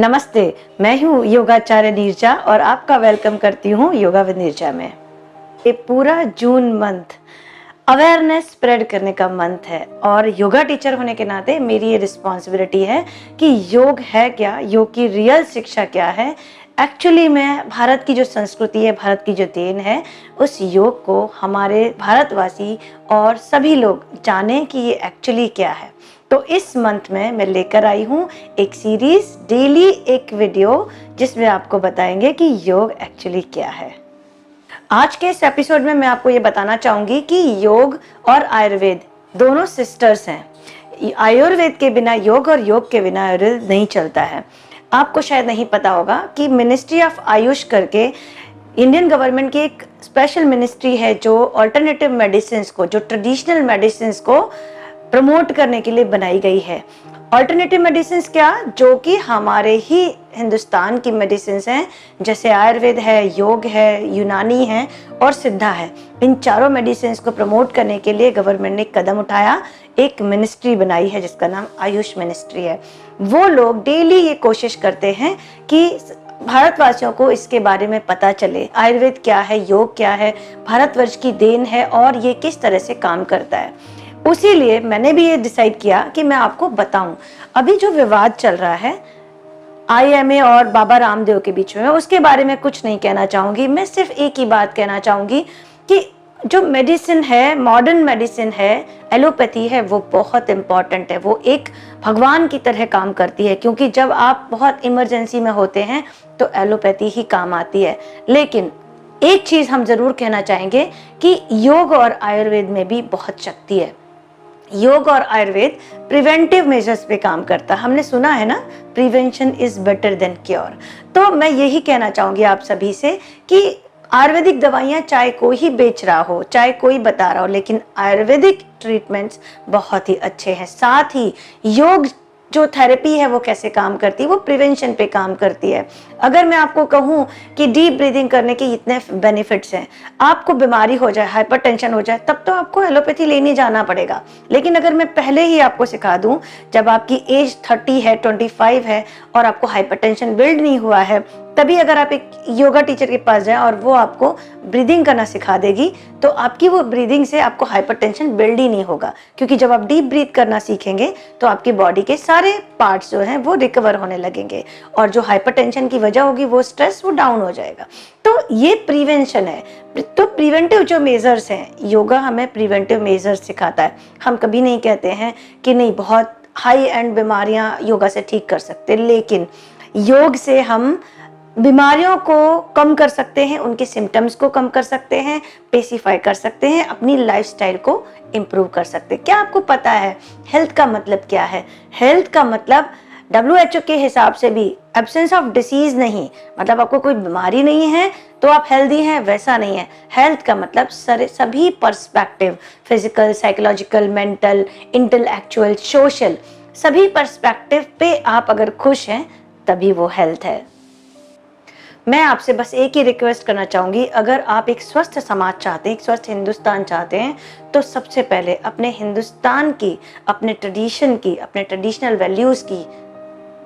नमस्ते, मैं हूँ योगाचार्य नीरजा और आपका वेलकम करती हूँ योगा विद नीरजा में। ये पूरा जून मंथ अवेयरनेस स्प्रेड करने का मंथ है और योगा टीचर होने के नाते मेरी ये रिस्पॉन्सिबिलिटी है कि योग है क्या, योग की रियल शिक्षा क्या है। एक्चुअली में भारत की जो संस्कृति है, भारत की जो देन है, उस योग को हमारे भारतवासी और सभी लोग जाने कि ये एक्चुअली क्या है। तो इस मंथ में मैं लेकर आई हूँ एक सीरीज, डेली एक वीडियो, जिसमें आपको बताएंगे कि योग एक्चुअली क्या है। आज के इस एपिसोड में मैं आपको ये बताना चाहूँगी कि योग और आयुर्वेद दोनों सिस्टर्स हैं। आयुर्वेद के बिना योग और योग के बिना आयुर्वेद नहीं चलता है। आपको शायद नहीं पता होगा कि मिनिस्ट्री ऑफ आयुष करके इंडियन गवर्नमेंट की एक स्पेशल मिनिस्ट्री है जो अल्टरनेटिव मेडिसिन को, जो ट्रेडिशनल मेडिसिन को प्रमोट करने के लिए बनाई गई है। अल्टरनेटिव मेडिसिन क्या, जो कि हमारे ही हिंदुस्तान की मेडिसिन हैं, जैसे आयुर्वेद है, योग है, यूनानी है और सिद्धा है। इन चारों मेडिसिन को प्रमोट करने के लिए गवर्नमेंट ने कदम उठाया, एक मिनिस्ट्री बनाई है जिसका नाम आयुष मिनिस्ट्री है। वो लोग डेली ये कोशिश करते हैं कि भारतवासियों को इसके बारे में पता चले, आयुर्वेद क्या है, योग क्या है, भारतवर्ष की देन है और ये किस तरह से काम करता है। उसी लिए मैंने भी ये डिसाइड किया कि मैं आपको बताऊं। अभी जो विवाद चल रहा है IMA और बाबा रामदेव के बीच में, उसके बारे में कुछ नहीं कहना चाहूंगी। मैं सिर्फ एक ही बात कहना चाहूंगी कि जो मेडिसिन है, मॉडर्न मेडिसिन है, एलोपैथी है, वो बहुत इम्पॉर्टेंट है। वो एक भगवान की तरह काम करती है, क्योंकि जब आप बहुत इमरजेंसी में होते हैं तो एलोपैथी ही काम आती है। लेकिन एक चीज हम जरूर कहना चाहेंगे कि योग और आयुर्वेद में भी बहुत शक्ति है। योग और आयुर्वेद प्रिवेंटिव मेजर्स पे काम करता है। हमने सुना है ना, prevention is better than cure. तो मैं यही कहना चाहूंगी आप सभी से कि आयुर्वेदिक दवाइयाँ चाहे कोई ही बेच रहा हो, चाहे कोई बता रहा हो, लेकिन आयुर्वेदिक ट्रीटमेंट्स बहुत ही अच्छे हैं। साथ ही योग जो थेरेपी है वो कैसे काम करती है, वो प्रिवेंशन पे काम करती है। अगर मैं आपको कहूँ कि डीप ब्रीदिंग करने के इतने बेनिफिट्स हैं, आपको बीमारी हो जाए, हाइपरटेंशन हो जाए, तब तो आपको एलोपैथी लेने जाना पड़ेगा। लेकिन अगर मैं पहले ही आपको सिखा दूं, जब आपकी एज 30 है, 25 है और आपको हाइपरटेंशन बिल्ड नहीं हुआ है, तभी अगर आप एक योगा टीचर के पास जाएं और वो आपको ब्रीदिंग करना सिखा देगी, तो आपकी वो ब्रीदिंग से आपको हाइपरटेंशन बिल्ड ही नहीं होगा। क्योंकि जब आप डीप ब्रीथ करना सीखेंगे तो आपकी बॉडी के सारे पार्ट्स जो हैं वो रिकवर होने लगेंगे और जो हाइपरटेंशन की वजह होगी, वो स्ट्रेस, वो डाउन हो जाएगा। तो ये प्रिवेंशन है। तो प्रिवेंटिव जो मेजर्स हैं, योगा हमें प्रिवेंटिव मेजर्स सिखाता है। हम कभी नहीं कहते हैं कि नहीं बहुत हाई एंड बीमारियां योगा से ठीक कर सकते, लेकिन योग से हम बीमारियों को कम कर सकते हैं, उनके सिम्टम्स को कम कर सकते हैं, पेसिफाई कर सकते हैं, अपनी लाइफस्टाइल को इम्प्रूव कर सकते हैं। क्या आपको पता है हेल्थ का मतलब क्या है? हेल्थ का मतलब WHO के हिसाब से भी एब्सेंस ऑफ डिसीज नहीं, मतलब आपको कोई बीमारी नहीं है तो आप हेल्दी हैं, वैसा नहीं है। हेल्थ का मतलब सभी perspective, physical, psychological, mental, intellectual, social, सभी पर्सपेक्टिव पे आप अगर खुश हैं तभी वो हेल्थ है। मैं आपसे बस एक ही रिक्वेस्ट करना चाहूँगी, अगर आप एक स्वस्थ समाज चाहते हैं, एक स्वस्थ हिंदुस्तान चाहते हैं, तो सबसे पहले अपने हिंदुस्तान की, अपने ट्रेडिशन की, अपने ट्रेडिशनल वैल्यूज़ की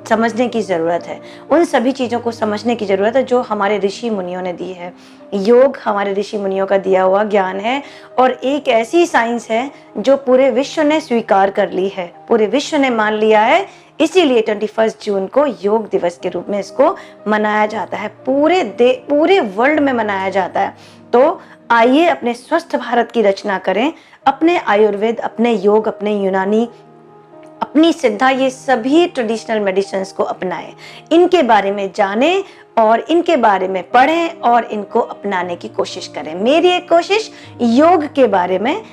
समझने की ज़रूरत है। उन सभी चीज़ों को समझने की ज़रूरत है जो हमारे ऋषि मुनियों ने दी है। योग हमारे ऋषि मुनियों का दिया हुआ ज्ञान है और एक ऐसी साइंस है जो पूरे विश्व ने स्वीकार कर ली है, पूरे विश्व ने मान लिया है। इसीलिए 21 जून को योग दिवस के रूप में इसको मनाया जाता है, पूरे वर्ल्ड में मनाया जाता है। तो आइए अपने स्वस्थ भारत की रचना करें, अपने आयुर्वेद, अपने योग, अपने यूनानी, अपनी सिद्धा, ये सभी ट्रेडिशनल मेडिसिन को अपनाएं, इनके बारे में जानें और इनके बारे में पढ़ें और इनको अपनाने की कोशिश करें। मेरी एक कोशिश योग के बारे में,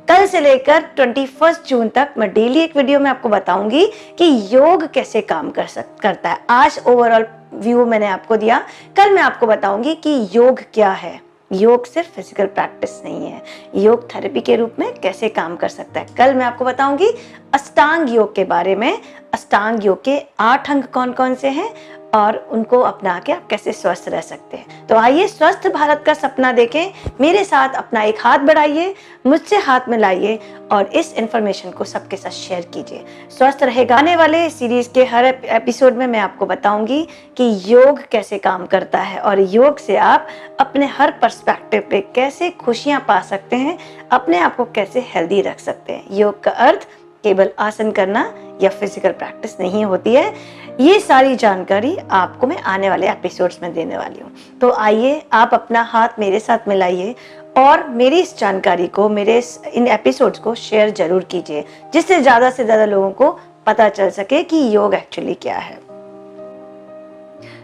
कल से लेकर 21 जून तक मैं डेली एक वीडियो में आपको बताऊंगी कि योग कैसे काम करता है। आज ओवरऑल व्यू मैंने आपको दिया, कल मैं आपको बताऊंगी कि योग क्या है। योग सिर्फ फिजिकल प्रैक्टिस नहीं है, योग थेरेपी के रूप में कैसे काम कर सकता है। कल मैं आपको बताऊंगी अष्टांग योग के बारे में, अष्टांग योग के 8 अंग कौन कौन से हैं और उनको अपना के आप कैसे स्वस्थ रह सकते हैं। तो आइए स्वस्थ भारत का सपना देखें। मेरे साथ अपना एक हाथ बढ़ाइए, मुझसे हाथ मिलाइए और इस इंफॉर्मेशन को सबके साथ शेयर कीजिए। स्वस्थ रहेगा। आने वाले सीरीज के हर एपिसोड में मैं आपको बताऊंगी कि योग कैसे काम करता है और योग से आप अपने हर पर्सपेक्टिव पे कैसे खुशियां पा सकते हैं, अपने आप को कैसे हेल्दी रख सकते हैं। योग का अर्थ केवल आसन करना या फिजिकल प्रैक्टिस नहीं होती है। ये सारी जानकारी आपको मैं आने वाले एपिसोड्स में देने वाली हूँ। तो आइए आप अपना हाथ मेरे साथ मिलाइए और मेरी इस जानकारी को, मेरे इन एपिसोड्स को शेयर जरूर कीजिए, जिससे ज्यादा से ज्यादा लोगों को पता चल सके कि योग एक्चुअली क्या है।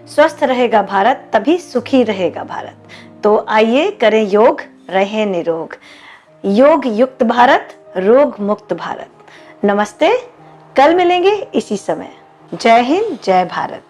स्वस्थ रहेगा भारत तभी सुखी रहेगा भारत। तो आइए करें योग, रहें निरोग। योग युक्त भारत, रोग मुक्त भारत। नमस्ते, कल मिलेंगे इसी समय। जय हिंद, जय भारत।